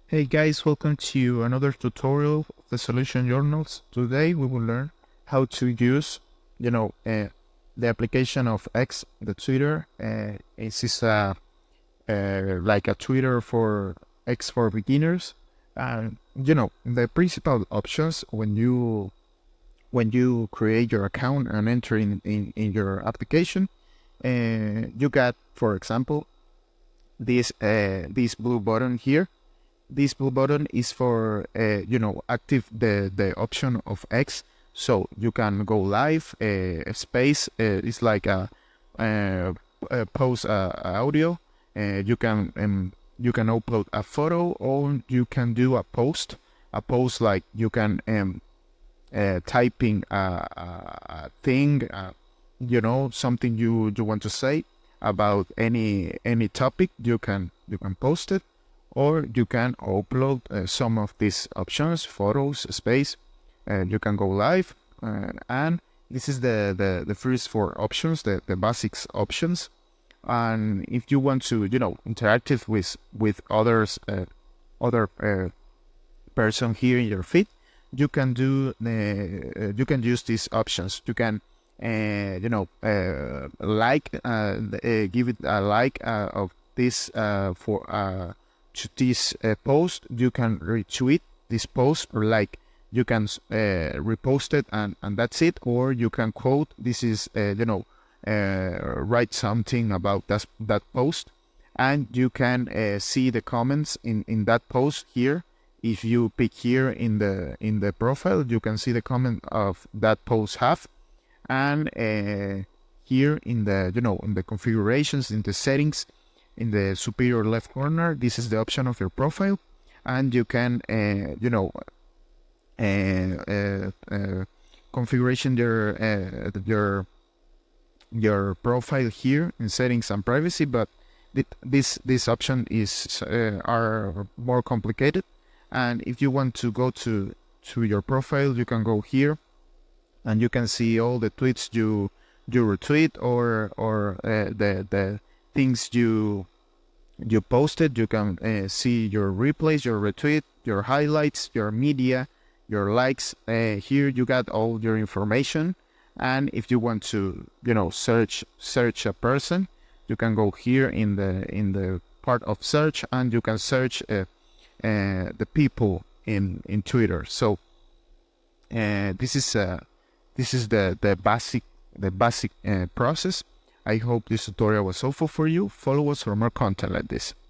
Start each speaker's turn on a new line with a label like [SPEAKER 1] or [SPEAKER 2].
[SPEAKER 1] Hey guys, welcome to another tutorial of the Solution Journals. Today we will learn how to use, the application of X, the Twitter. This is like a Twitter for X for beginners. And the principal options when you create your account and enter in your application, you got, for example, this blue button here. This blue button is for active the option of X, so you can go live. Space is like a post audio. You can upload a photo, or you can do a post like you can typing a thing, something you want to say about any topic. You can post it, or you can upload some of these options, photos, space. You can go live, and this is the first four options, the basics options. And if you want to interactive with others, other person here in your feed, you can use these options. You can like give it a like of this for to this post. You can retweet this post, or like you can repost it, and that's it. Or you can quote. This is write something about that post, and you can see the comments in that post here. If you pick here in the profile, you can see the comment of that post have. And here in the configurations, in the settings, in the superior left corner, this is the option of your profile, and you can configuration your profile here in settings and privacy. But this option is are more complicated. And if you want to go to your profile, you can go here, and you can see all the tweets you retweet, or the things you posted. You can see your replays, your retweet, your highlights, your media, your likes. Here you got all your information. And if you want to search a person, you can go here in the part of search, and you can search the people in Twitter. So this is the basic process. I hope this tutorial was helpful for you. Follow us for more content like this.